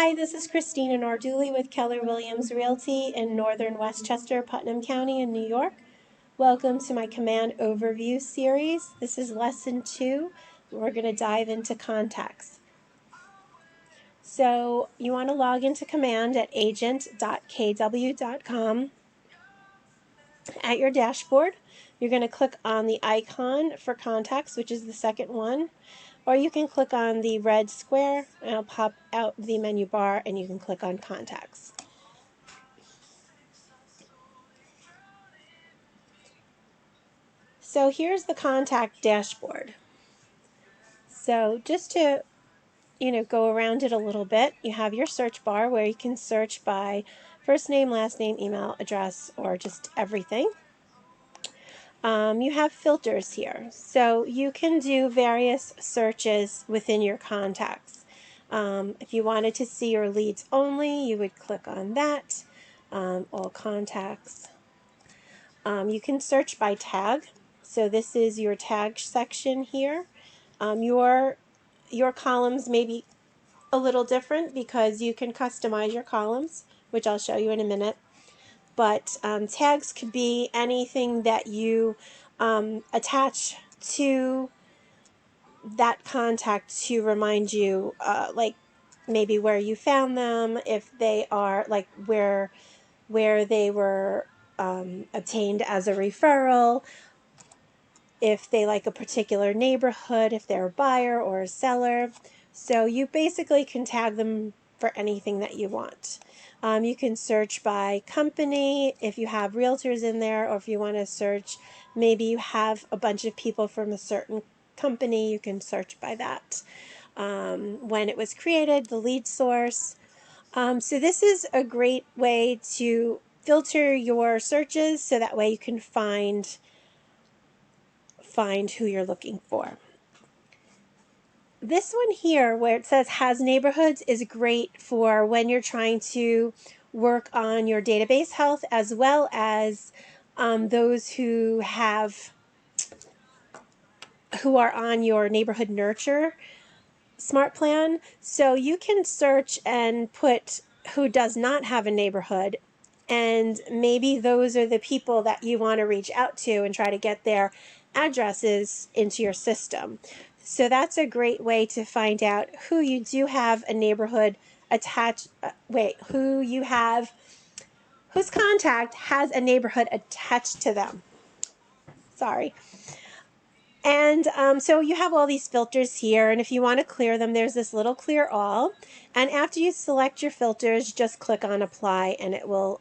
Hi, this is Christina Narduli with Keller Williams Realty in northern Westchester, Putnam County in New York. Welcome to my Command Overview series. This is lesson 2. We're going to dive into contacts. So you want to log into Command at agent.kw.com. At your dashboard, you're going to click on the icon for contacts, which is the second one. Or you can click on the red square and it'll pop out the menu bar and you can click on contacts. So here's the contact dashboard. So just to go around it a little bit, you have your search bar where you can search by first name, last name, email, address, or just everything. You have filters here, so you can do various searches within your contacts. If you wanted to see your leads only, you would click on that. All contacts. You can search by tag. So this is your tag section here. Your columns may be a little different because you can customize your columns, which I'll show you in a minute. But tags could be anything that you attach to that contact to remind you, like maybe where you found them, if they are like where they were obtained as a referral, if they like a particular neighborhood, if they're a buyer or a seller. So you basically can tag them for anything that you want. You can search by company if you have realtors in there, or if you want to search, maybe you have a bunch of people from a certain company, you can search by that. When it was created, the lead source. So this is a great way to filter your searches so that way you can find who you're looking for. This one here where it says has neighborhoods is great for when you're trying to work on your database health, as well as those who are on your neighborhood nurture smart plan. So you can search and put who does not have a neighborhood, and maybe those are the people that you want to reach out to and try to get their addresses into your system. So that's a great way to find out who you do have a neighborhood attached, whose contact has a neighborhood attached to them. Sorry. And so you have all these filters here, and if you want to clear them, there's this little clear all. And after you select your filters, just click on apply, and it will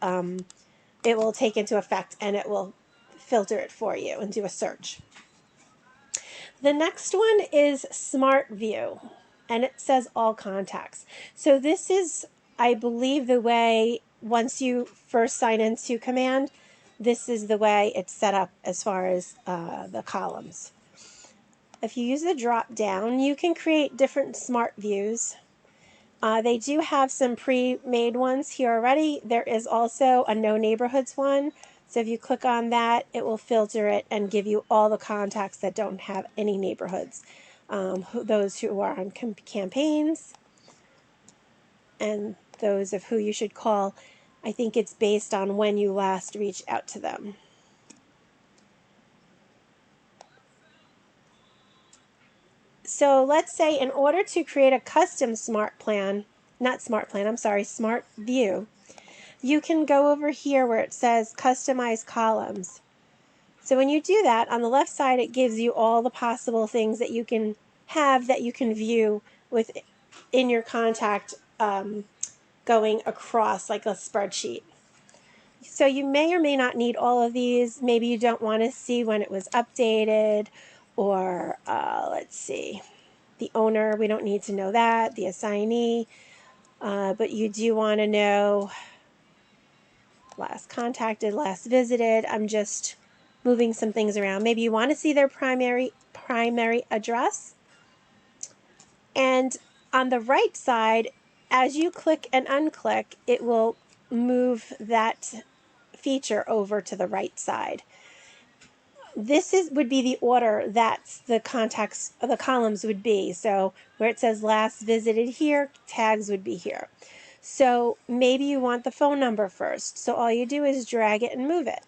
take into effect, and it will filter it for you and do a search. The next one is Smart View, and it says all contacts. So this is, I believe, the way once you first sign into Command, this is the way it's set up as far as the columns. If you use the drop down, you can create different smart views. They do have some pre-made ones here already. There is also a no neighborhoods one. So if you click on that, it will filter it and give you all the contacts that don't have any neighborhoods. Those who are on campaigns and those of who you should call. I think it's based on when you last reached out to them. So let's say in order to create a custom smart view, you can go over here where it says customize columns. So when you do that, on the left side, it gives you all the possible things that you can have that you can view in your contact going across like a spreadsheet. So you may or may not need all of these. Maybe you don't want to see when it was updated, or let's see, the owner, we don't need to know that, the assignee, but you do want to know last contacted, last visited. I'm just moving some things around. Maybe you want to see their primary address. And on the right side, as you click and unclick, it will move that feature over to the right side. this would be the order that the contacts, the columns would be. So where it says last visited here, tags would be here. So maybe you want the phone number first. So all you do is drag it and move it.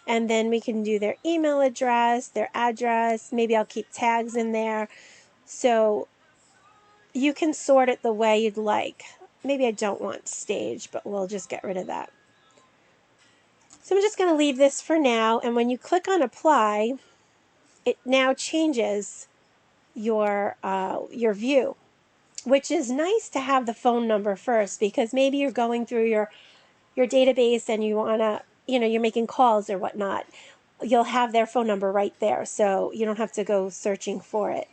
And then we can do their email address, their address. Maybe I'll keep tags in there. So you can sort it the way you'd like. Maybe I don't want stage, but we'll just get rid of that. So I'm just going to leave this for now. And when you click on apply, it now changes your view, which is nice to have the phone number first, because maybe you're going through your database and you want to, you're making calls or whatnot. You'll have their phone number right there, so you don't have to go searching for it.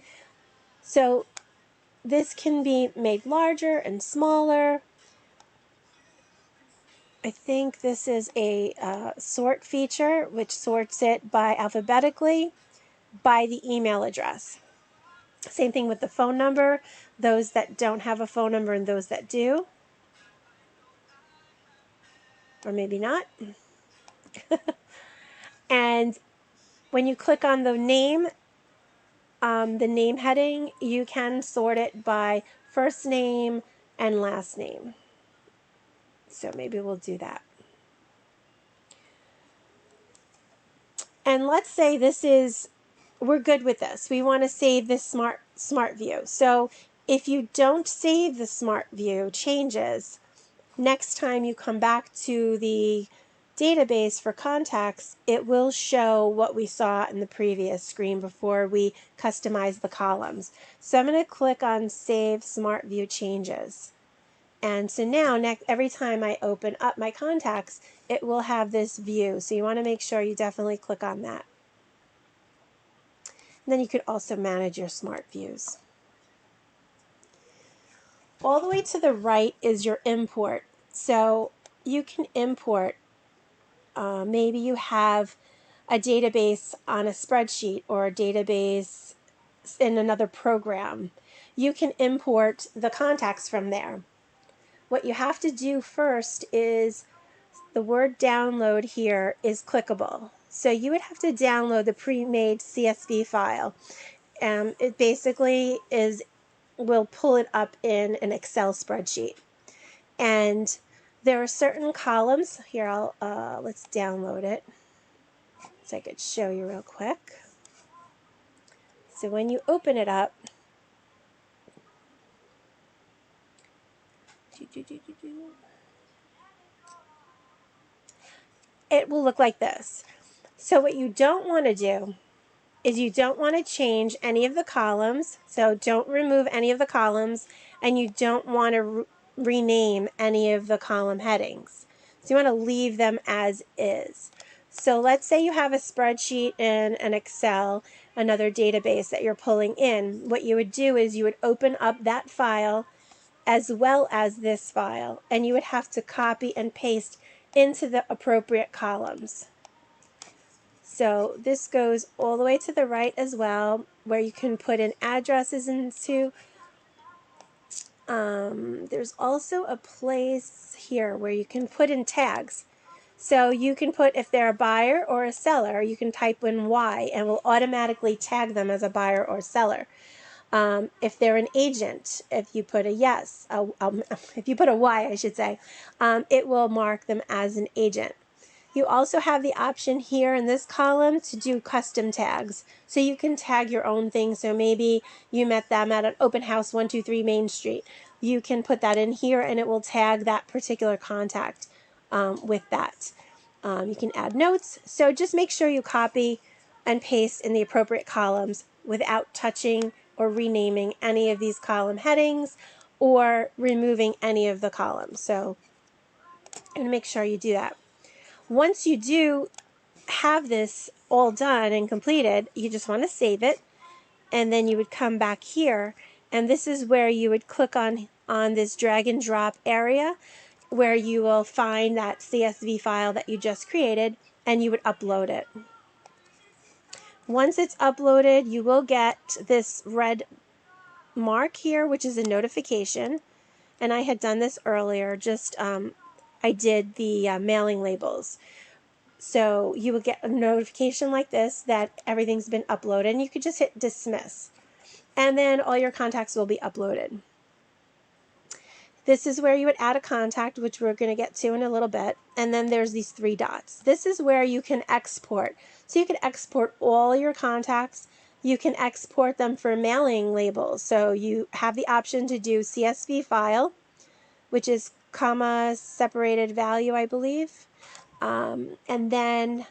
So this can be made larger and smaller. I think this is a sort feature, which sorts it by alphabetically by the email address. Same thing with the phone number, those that don't have a phone number and those that do. Or maybe not. And when you click on the name heading, you can sort it by first name and last name. So maybe we'll do that. And let's say we're good with this. We want to save this smart view. So if you don't save the smart view changes, next time you come back to the database for contacts, it will show what we saw in the previous screen before we customize the columns. So I'm going to click on Save Smart View Changes. And so now, every time I open up my contacts, it will have this view. So you want to make sure you definitely click on that. And then you could also manage your smart views. All the way to the right is your import. So you can import, maybe you have a database on a spreadsheet or a database in another program. You can import the contacts from there. What you have to do first is the word download here is clickable. So you would have to download the pre-made CSV file. It basically will pull it up in an Excel spreadsheet. And there are certain columns. Here, let's download it so I could show you real quick. So when you open it up, it will look like this. So what you don't want to do is you don't want to change any of the columns. So don't remove any of the columns, and you don't want to rename any of the column headings. So you want to leave them as is. So let's say you have a spreadsheet in an Excel, another database that you're pulling in. What you would do is you would open up that file as well as this file, and you would have to copy and paste into the appropriate columns. So this goes all the way to the right as well, where you can put in addresses into. There's also a place here where you can put in tags. So you can put, if they're a buyer or a seller, you can type in Y and will automatically tag them as a buyer or seller. If they're an agent, if you put a yes, if you put a Y, I should say, it will mark them as an agent. You also have the option here in this column to do custom tags. So you can tag your own thing. So maybe you met them at an open house 123 Main Street. You can put that in here and it will tag that particular contact with that. You can add notes. So just make sure you copy and paste in the appropriate columns without touching or renaming any of these column headings or removing any of the columns. So and make sure you do that. Once you do have this all done and completed, you just want to save it, and then you would come back here, and this is where you would click on this drag and drop area where you will find that CSV file that you just created, and you would upload it. Once it's uploaded, you will get this red mark here, which is a notification, and I had done this earlier, just I did the mailing labels. So you will get a notification like this that everything's been uploaded, and you could just hit dismiss. And then all your contacts will be uploaded. This is where you would add a contact, which we're going to get to in a little bit. And then there's these 3 dots. This is where you can export. So you can export all your contacts. You can export them for mailing labels. So you have the option to do CSV file, which is comma separated value, I believe. And then,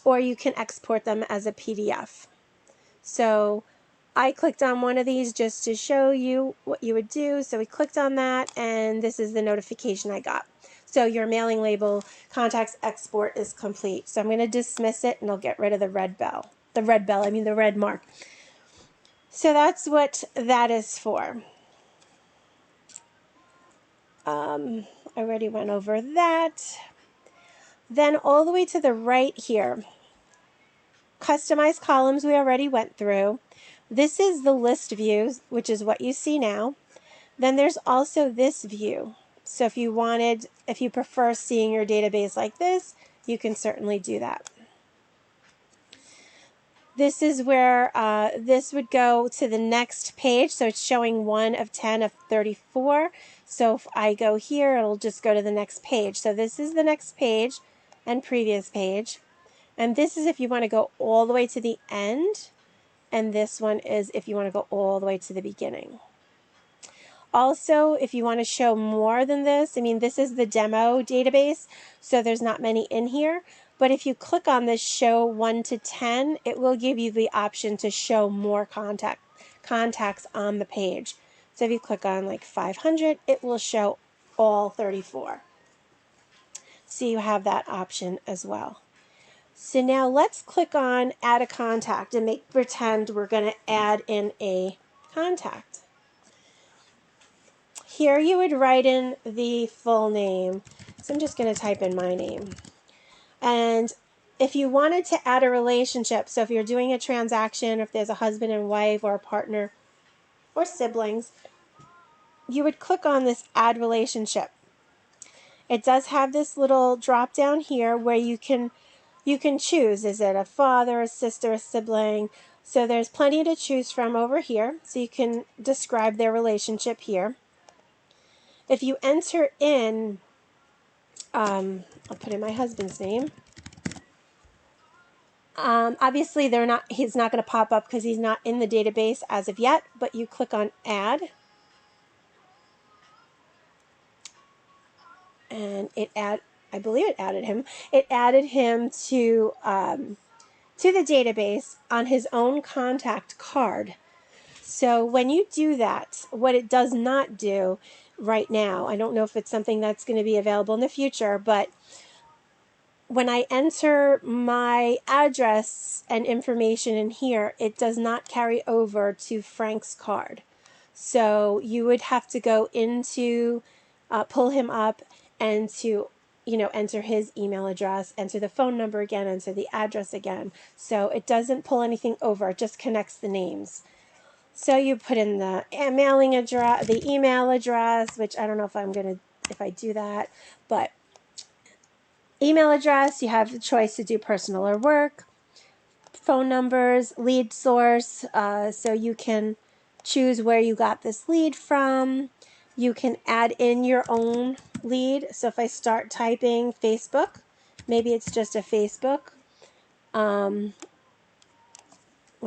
or you can export them as a PDF. So I clicked on one of these just to show you what you would do. So we clicked on that, and this is the notification I got. So your mailing label contacts export is complete. So I'm going to dismiss it, and I'll get rid of the red bell. The red mark. So that's what that is for. I already went over that. Then all the way to the right here, customize columns we already went through. This is the list view, which is what you see now. Then there's also this view. So if you prefer seeing your database like this, you can certainly do that. This is where this would go to the next page. So it's showing 1 of 10 of 34. So if I go here, it'll just go to the next page. So this is the next page and previous page. And this is if you want to go all the way to the end. And this one is if you want to go all the way to the beginning. Also, if you want to show more than this, I mean, this is the demo database, so there's not many in here. But if you click on this show 1 to 10, it will give you the option to show more contacts on the page. So if you click on like 500, it will show all 34. So you have that option as well. So now let's click on add a contact and pretend we're going to add in a contact. Here you would write in the full name. So I'm just going to type in my name. And if you wanted to add a relationship, so if you're doing a transaction, if there's a husband and wife or a partner or siblings, you would click on this add relationship. It does have this little drop down here where you can choose. Is it a father, a sister, a sibling? So there's plenty to choose from over here. So you can describe their relationship here. If you enter in, I'll put in my husband's name. Obviously, he's not going to pop up because he's not in the database as of yet, but you click on add. And I believe it added him. It added him to the database on his own contact card. So when you do that, what it does not do right now, I don't know if it's something that's going to be available in the future, but when I enter my address and information in here, it does not carry over to Frank's card. So you would have to go into, pull him up and to, enter his email address, enter the phone number again, enter the address again. So it doesn't pull anything over, it just connects the names. So you put in the mailing address, the email address, which I don't know if I do that, but email address, you have the choice to do personal or work. Phone numbers, lead source, so you can choose where you got this lead from. You can add in your own lead. So if I start typing Facebook, maybe it's just a Facebook. When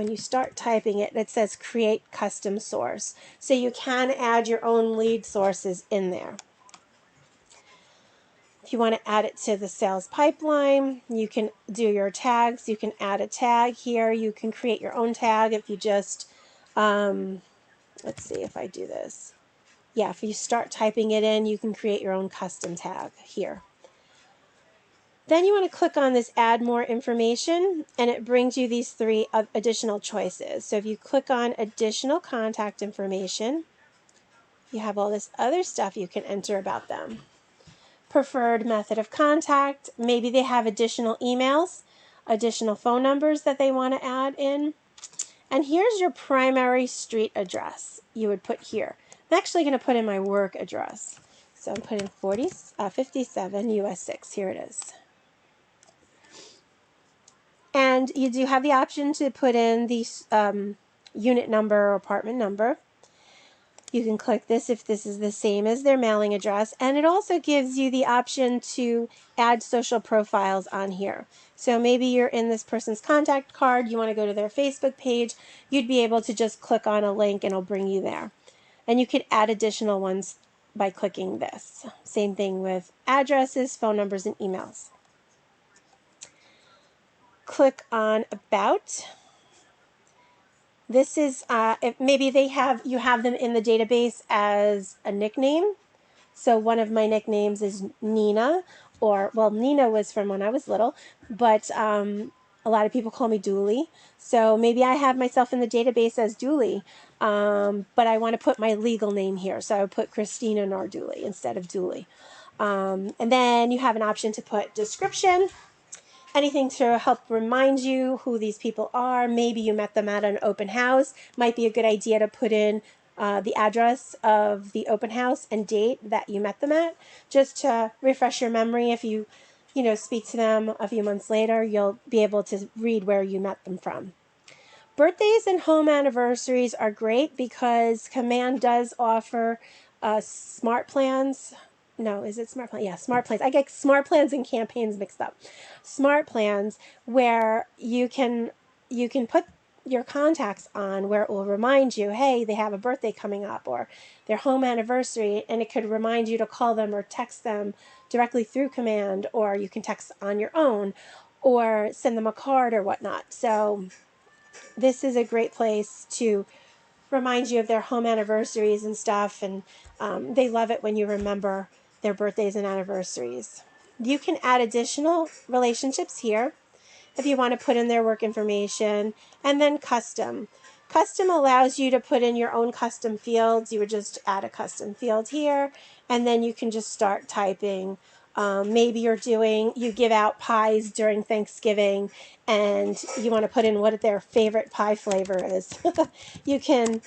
you start typing it, it says create custom source. So you can add your own lead sources in there. If you want to add it to the sales pipeline, you can do your tags. You can add a tag here. You can create your own tag if you just, let's see if I do this. Yeah, if you start typing it in, you can create your own custom tag here. Then you want to click on this add more information, and it brings you these 3 additional choices. So if you click on additional contact information, you have all this other stuff you can enter about them. Preferred method of contact, maybe they have additional emails, additional phone numbers that they want to add in. And here's your primary street address you would put here. I'm actually going to put in my work address. So I'm putting 57 US 6. Here it is. And you do have the option to put in the unit number or apartment number. You can click this if this is the same as their mailing address, and it also gives you the option to add social profiles on here. So maybe you're in this person's contact card, you want to go to their Facebook page, you'd be able to just click on a link and it'll bring you there. And you could add additional ones by clicking this. Same thing with addresses, phone numbers, and emails. Click on About. This is if maybe you have them in the database as a nickname. So one of my nicknames is Nina, or well, Nina was from when I was little, but a lot of people call me Dooley. So maybe I have myself in the database as Dooley, but I want to put my legal name here, so I would put Christina Narduli instead of Dooley. And then you have an option to put description. Anything to help remind you who these people are. Maybe you met them at an open house. Might be a good idea to put in the address of the open house and date that you met them at, just to refresh your memory. If you speak to them a few months later, you'll be able to read where you met them from. Birthdays and home anniversaries are great because Command does offer smart plans. No, is it smart plans? Yeah, smart plans. I get smart plans and campaigns mixed up. Smart plans where you can put your contacts on where it will remind you, hey, they have a birthday coming up or their home anniversary, and it could remind you to call them or text them directly through Command, or you can text on your own or send them a card or whatnot. So this is a great place to remind you of their home anniversaries and stuff, and they love it when you remember their birthdays and anniversaries. You can add additional relationships here if you want to put in their work information, and then custom. Custom allows you to put in your own custom fields. You would just add a custom field here, and then you can just start typing. Maybe you give out pies during Thanksgiving, and you want to put in what their favorite pie flavor is. You can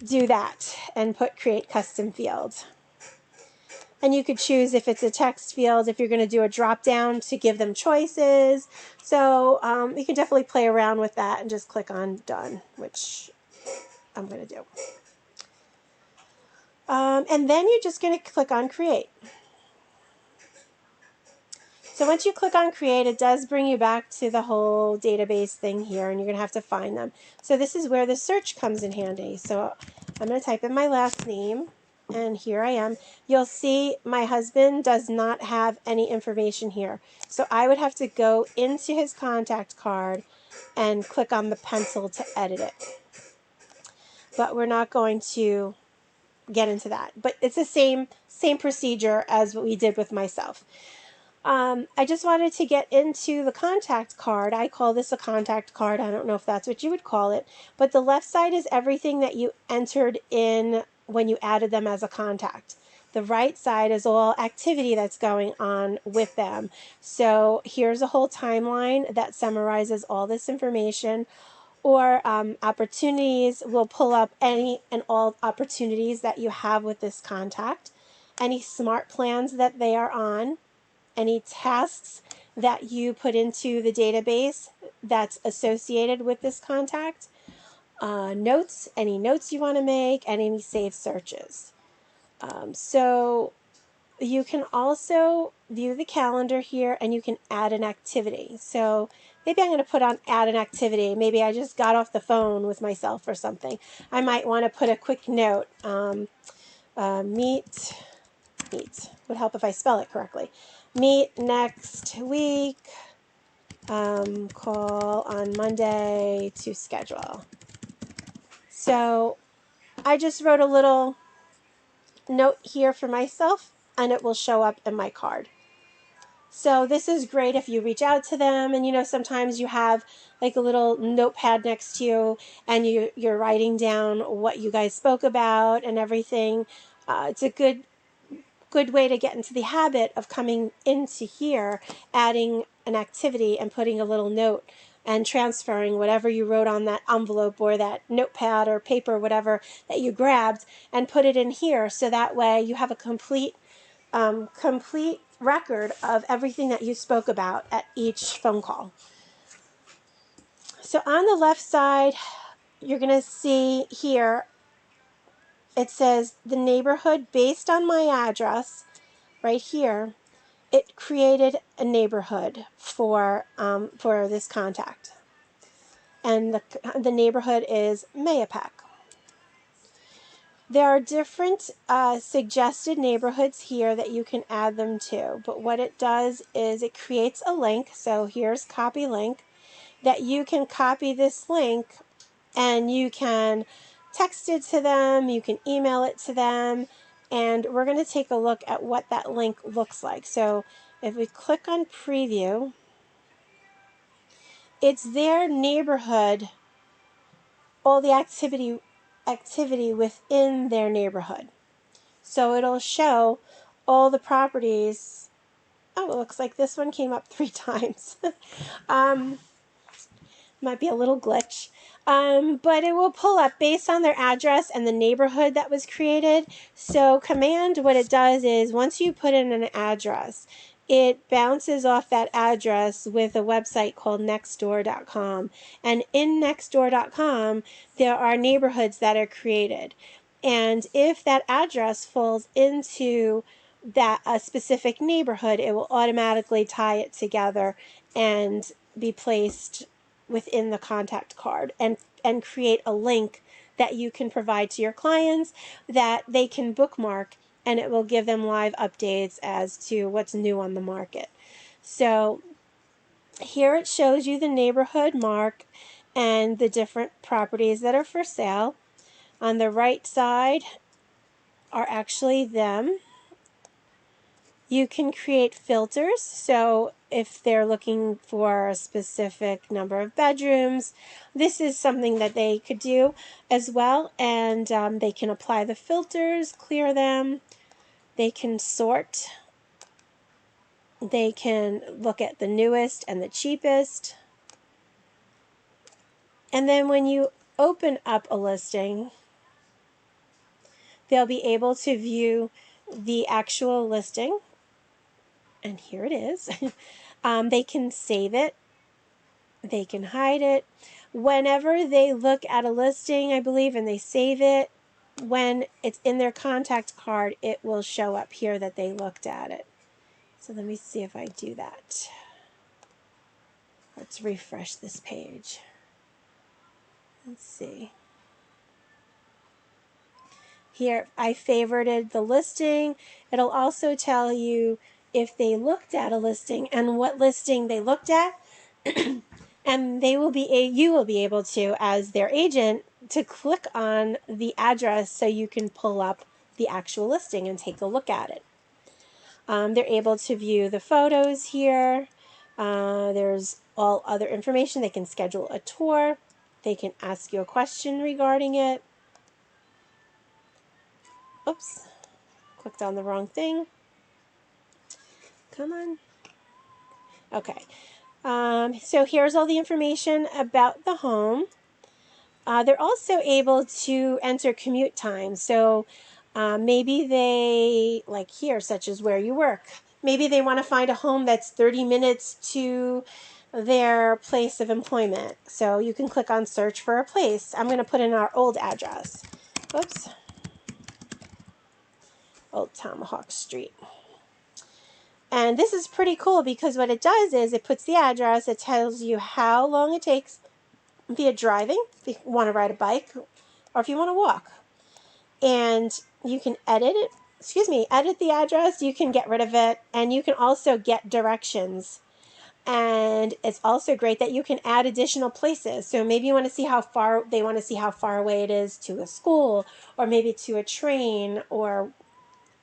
do that and create custom fields. And you could choose if it's a text field, if you're going to do a drop down to give them choices. So you can definitely play around with that and just click on done, which I'm going to do. And then you're just going to click on create. So once you click on create, it does bring you back to the whole database thing here, and you're going to have to find them. So this is where the search comes in handy. So I'm going to type in my last name, and here I am. You'll see my husband does not have any information here. So I would have to go into his contact card and click on the pencil to edit it. But we're not going to get into that. But it's the same procedure as what we did with myself. I just wanted to get into the contact card. I call this a contact card. I don't know if that's what you would call it. But the left side is everything that you entered in when you added them as a contact. The right side is all activity that's going on with them. So here's a whole timeline that summarizes all this information. Or opportunities will pull up any and all opportunities that you have with this contact. Any smart plans that they are on. Any tasks that you put into the database that's associated with this contact, notes, any notes you want to make, and any saved searches. So you can also view the calendar here, and you can add an activity. So maybe I'm going to put on add an activity. Maybe I just got off the phone with myself or something. I might want to put a quick note. Meet would help if I spell it correctly. Meet next week. Call on Monday to schedule. So I just wrote a little note here for myself, and it will show up in my card. So this is great if you reach out to them, and sometimes you have like a little notepad next to you, and you're writing down what you guys spoke about and everything. It's a good way to get into the habit of coming into here, adding an activity and putting a little note and transferring whatever you wrote on that envelope or that notepad or paper, whatever that you grabbed, and put it in here. So that way you have a complete record of everything that you spoke about at each phone call. So on the left side, you're going to see here, it says the neighborhood based on my address right here. It created a neighborhood for this contact. And the neighborhood is Mahopac. There are different suggested neighborhoods here that you can add them to, but what it does is it creates a link. So here's copy link, that you can copy this link and you can text it to them, you can email it to them, and we're going to take a look at what that link looks like. So if we click on preview, it's their neighborhood, all the activity within their neighborhood. So it'll show all the properties. Oh, it looks like this one came up 3 times. Might be a little glitch. But it will pull up based on their address and the neighborhood that was created. So Command, what it does is once you put in an address, it bounces off that address with a website called Nextdoor.com. And in Nextdoor.com, there are neighborhoods that are created. And if that address falls into a specific neighborhood, it will automatically tie it together and be placed within the contact card and create a link that you can provide to your clients that they can bookmark, and it will give them live updates as to what's new on the market. So here it shows you the neighborhood mark and the different properties that are for sale. On the right side are actually them. You can create filters, so if they're looking for a specific number of bedrooms, this is something that they could do as well, and they can apply the filters, clear them, they can sort, they can look at the newest and the cheapest, and then when you open up a listing, they'll be able to view the actual listing, and here it is. They can save it. They can hide it. Whenever they look at a listing, I believe, and they save it, when it's in their contact card, it will show up here that they looked at it. So let me see if I do that. Let's refresh this page. Let's see. Here, I favorited the listing. It'll also tell you if they looked at a listing and what listing they looked at. And you will be able to, as their agent, to click on the address so you can pull up the actual listing and take a look at it. They're able to view the photos here. There's all other information. They can schedule a tour. They can ask you a question regarding it. Oops, clicked on the wrong thing. Come on. Okay. So here's all the information about the home. They're also able to enter commute time. So maybe they, like here, such as where you work, maybe they want to find a home that's 30 minutes to their place of employment. So you can click on search for a place. I'm going to put in our old address. Oops. Old Tomahawk Street. And this is pretty cool because what it does is it puts the address, it tells you how long it takes via driving, if you want to ride a bike, or if you want to walk. And you can edit the address, you can get rid of it, and you can also get directions. And it's also great that you can add additional places. So maybe you want to see how far away it is to a school, or maybe to a train, or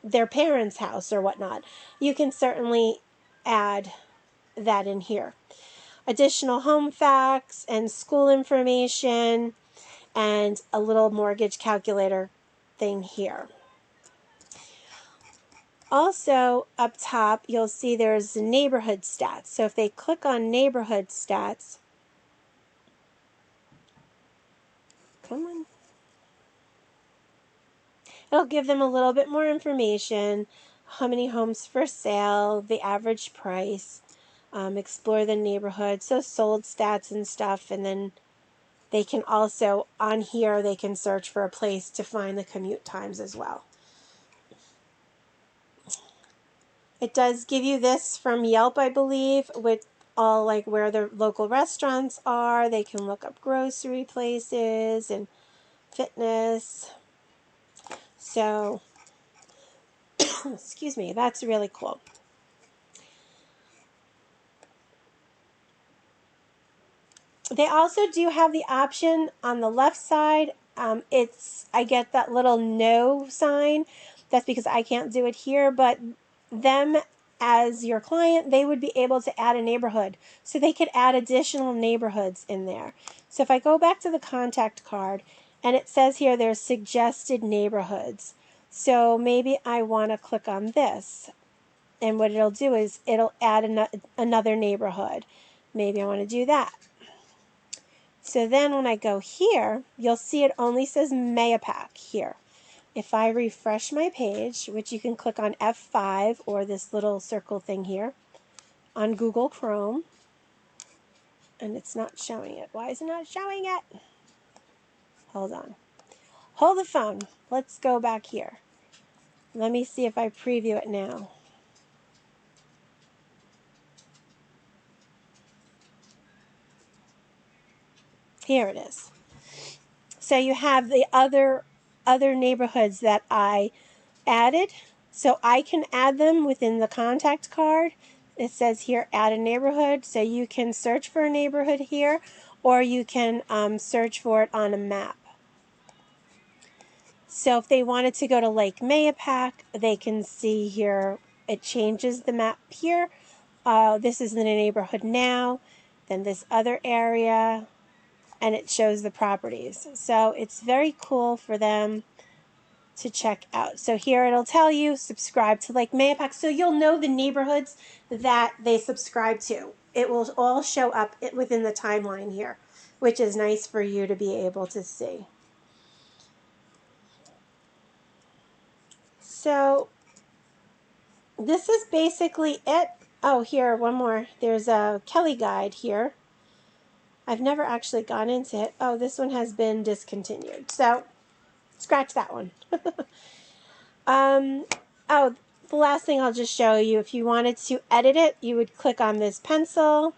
their parents' house or whatnot. You can certainly add that in here. Additional home facts and school information and a little mortgage calculator thing here. Also up top you'll see there's neighborhood stats. So if they click on neighborhood stats, come on, it'll give them a little bit more information, how many homes for sale, the average price, explore the neighborhood, so sold stats and stuff, and then they can also, on here, they can search for a place to find the commute times as well. It does give you this from Yelp, I believe, with all like where the local restaurants are. They can look up grocery places and fitness. So, excuse me, that's really cool. They also do have the option on the left side. I get that little no sign. That's because I can't do it here, but them as your client, they would be able to add a neighborhood. So they could add additional neighborhoods in there. So if I go back to the contact card, and it says here there's suggested neighborhoods. So maybe I want to click on this. And what it'll do is it'll add another neighborhood. Maybe I want to do that. So then when I go here, you'll see it only says Mahopac here. If I refresh my page, which you can click on F5 or this little circle thing here on Google Chrome, and it's not showing it. Why is it not showing it? Hold on. Hold the phone. Let's go back here. Let me see if I preview it now. Here it is. So you have the other neighborhoods that I added. So I can add them within the contact card. It says here, add a neighborhood. So you can search for a neighborhood here, or you can search for it on a map. So if they wanted to go to Lake Mahopac, they can see here, it changes the map here. This is in the neighborhood now, then this other area, and it shows the properties. So it's very cool for them to check out. So here it'll tell you subscribe to Lake Mahopac, so you'll know the neighborhoods that they subscribe to. It will all show up within the timeline here, which is nice for you to be able to see. So this is basically it. Oh, here, one more. There's a Kelly guide here. I've never actually gone into it. Oh, this one has been discontinued. So scratch that one. Oh, the last thing I'll just show you, if you wanted to edit it, you would click on this pencil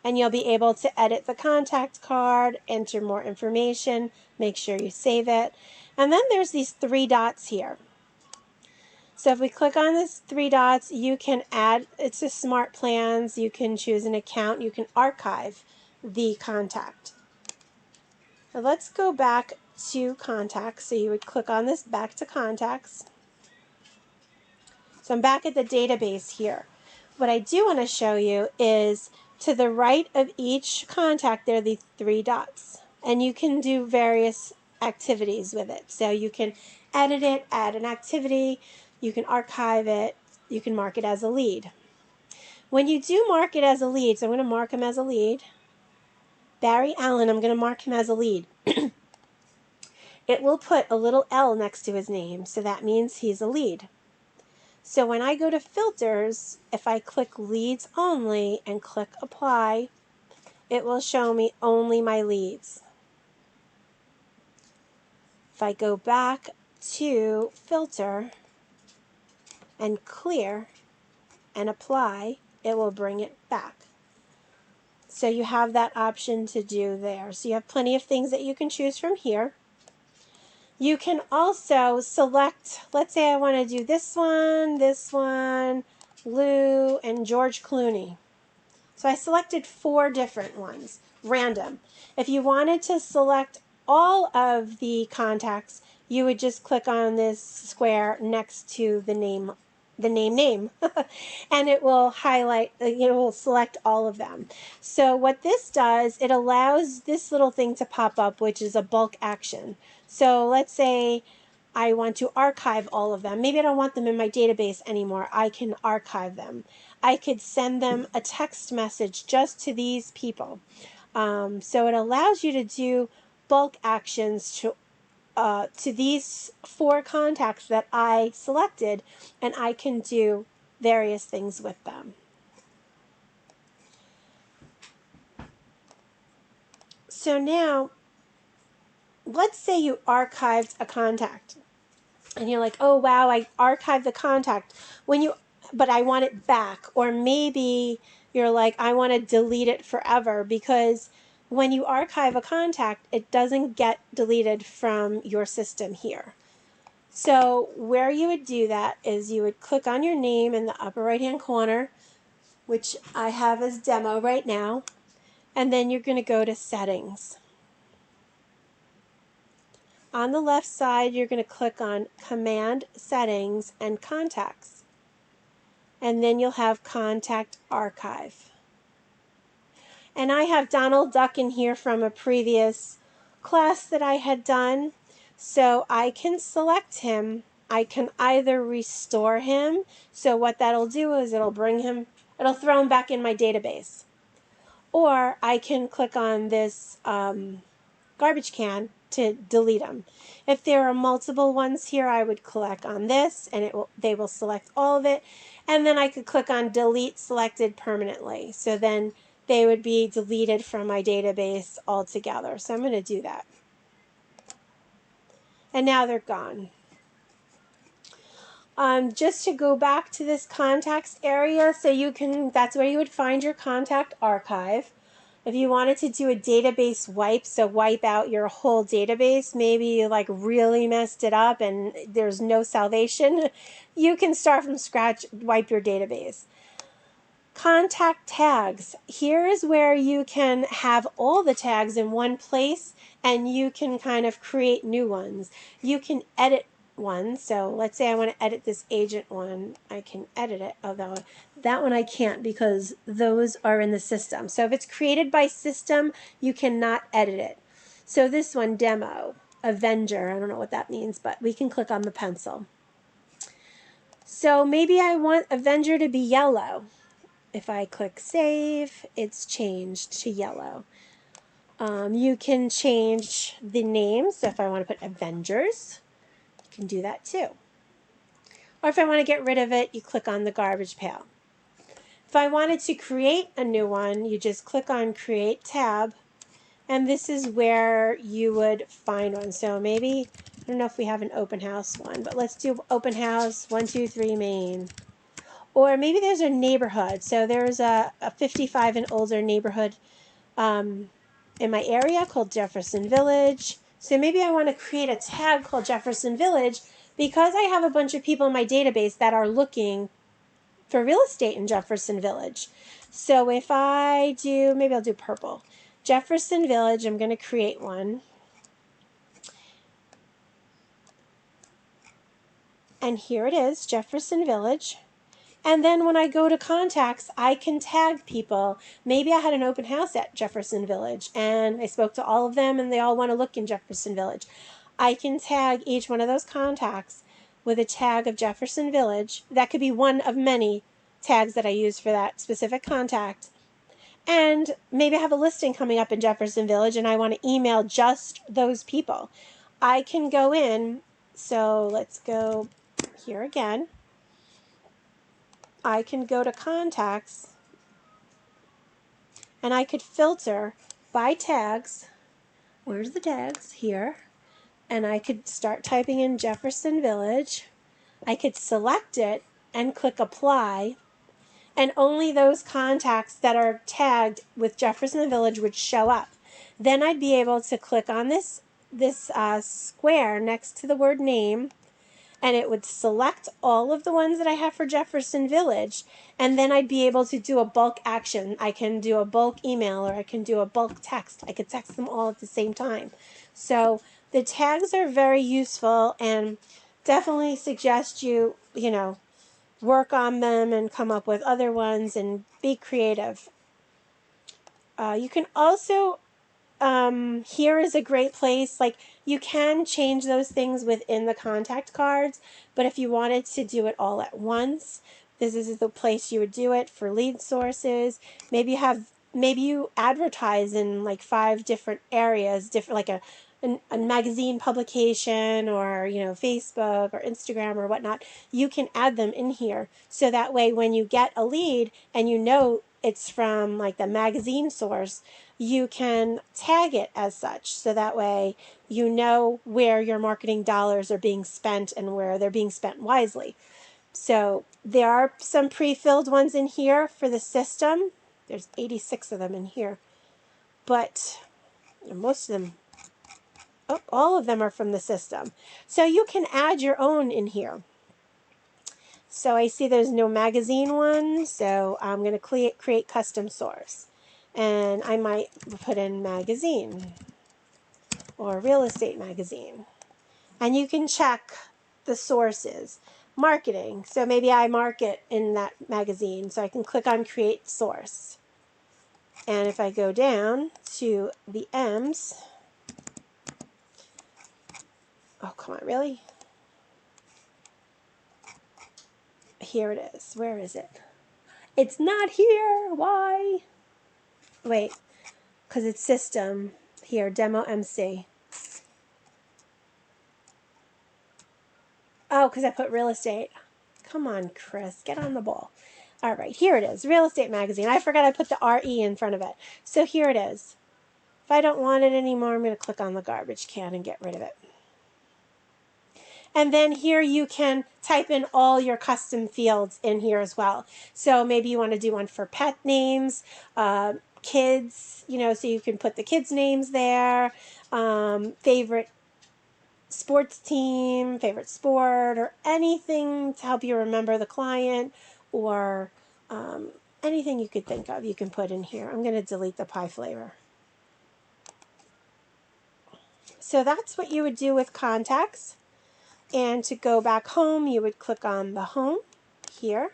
and you'll be able to edit the contact card, enter more information, make sure you save it. And then there's these 3 dots here. So if we click on this 3 dots, you can add, it's a Smart Plans, you can choose an account, you can archive the contact. Now let's go back to contacts. So you would click on this back to contacts. So I'm back at the database here. What I do want to show you is to the right of each contact, there are the 3 dots. And you can do various activities with it. So you can edit it, add an activity, you can archive it, you can mark it as a lead. When you do mark it as a lead, so I'm going to mark him as a lead. Barry Allen, I'm going to mark him as a lead. It will put a little L next to his name, so that means he's a lead. So when I go to filters, if I click leads only and click apply, it will show me only my leads. If I go back to filter and clear and apply, it will bring it back. So you have that option to do there. So you have plenty of things that you can choose from here. You can also select, let's say I want to do this one, Lou, and George Clooney. So I selected 4 different ones, random. If you wanted to select all of the contacts, you would just click on this square next to the name, and it will highlight, it will select all of them. So what this does, it allows this little thing to pop up, which is a bulk action. So let's say I want to archive all of them. Maybe I don't want them in my database anymore. I can archive them. I could send them a text message just to these people. So it allows you to do bulk actions to these 4 contacts that I selected, and I can do various things with them. So now, let's say you archived a contact. And you're like, oh, wow, I archived the contact. But I want it back. Or maybe you're like, I want to delete it forever, because when you archive a contact, it doesn't get deleted from your system here. So where you would do that is you would click on your name in the upper right-hand corner, which I have as demo right now, and then you're going to go to Settings. On the left side, you're going to click on Command, Settings, and Contacts. And then you'll have Contact Archive. And I have Donald Duck in here from a previous class that I had done. So I can select him. I can either restore him. So what that'll do is it'll throw him back in my database. Or I can click on this garbage can to delete them. If there are multiple ones here, I would click on this and they will select all of it. And then I could click on delete selected permanently. So then they would be deleted from my database altogether. So I'm going to do that. And now they're gone. Just to go back to this contacts area, so that's where you would find your contact archive. If you wanted to do a database wipe, so wipe out your whole database, maybe you like really messed it up and there's no salvation, you can start from scratch, wipe your database. Contact tags. Here is where you can have all the tags in one place and you can kind of create new ones. You can edit one. So let's say I want to edit this agent one. I can edit it, although that one I can't because those are in the system. So if it's created by system, you cannot edit it. So this one, demo, Avenger, I don't know what that means, but we can click on the pencil. So maybe I want Avenger to be yellow. If I click save, it's changed to yellow. You can change the name. So if I want to put Avengers, you can do that too. Or if I want to get rid of it, you click on the garbage pail. If I wanted to create a new one, you just click on Create tab. And this is where you would find one. So maybe, I don't know if we have an open house one, but let's do open house 123 Main. Or maybe there's a neighborhood. So there's a 55 and older neighborhood in my area called Jefferson Village. So maybe I want to create a tag called Jefferson Village because I have a bunch of people in my database that are looking for real estate in Jefferson Village. So if I do, maybe I'll do purple. Jefferson Village, I'm going to create one. And here it is, Jefferson Village. And then when I go to contacts, I can tag people. Maybe I had an open house at Jefferson Village and I spoke to all of them and they all want to look in Jefferson Village. I can tag each one of those contacts with a tag of Jefferson Village. That could be one of many tags that I use for that specific contact. And maybe I have a listing coming up in Jefferson Village and I want to email just those people. I can go in, so let's go here again. I can go to contacts and I could filter by tags. Where's the tags? Here. And I could start typing in Jefferson Village. I could select it and click apply. And only those contacts that are tagged with Jefferson Village would show up. Then I'd be able to click on this square next to the word name, and it would select all of the ones that I have for Jefferson Village, and then I'd be able to do a bulk action. I can do a bulk email or I can do a bulk text. I could text them all at the same time. So the tags are very useful and definitely suggest you work on them and come up with other ones and be creative. You can also, here is a great place, like you can change those things within the contact cards, but if you wanted to do it all at once, this is the place you would do it for lead sources. Maybe you advertise in like 5 different areas, like a magazine publication or Facebook or Instagram or whatnot. You can add them in here so that way when you get a lead and it's from like the magazine source, you can tag it as such. So that way you know where your marketing dollars are being spent and where they're being spent wisely. So there are some pre-filled ones in here for the system. There's 86 of them in here. But most of them, all of them are from the system. So you can add your own in here. So I see there's no magazine one, so I'm going to create custom source. And I might put in magazine or real estate magazine. And you can check the sources. Marketing, so maybe I market in that magazine, so I can click on create source. And if I go down to the M's, oh come on, really? Here it is. Where is it? It's not here. Why? Wait, because it's system. Here, demo MC. Oh, because I put real estate. Come on, Chris, get on the ball. All right, here it is, real estate magazine. I forgot I put the RE in front of it. So here it is. If I don't want it anymore, I'm going to click on the garbage can and get rid of it. And then here you can type in all your custom fields in here as well. So maybe you want to do one for pet names, kids, so you can put the kids' names there, favorite sports team, favorite sport, or anything to help you remember the client, or anything you could think of you can put in here. I'm going to delete the pie flavor. So that's what you would do with contacts. And to go back home, you would click on the home here.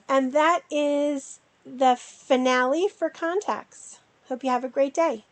And that is the finale for contacts. Hope you have a great day.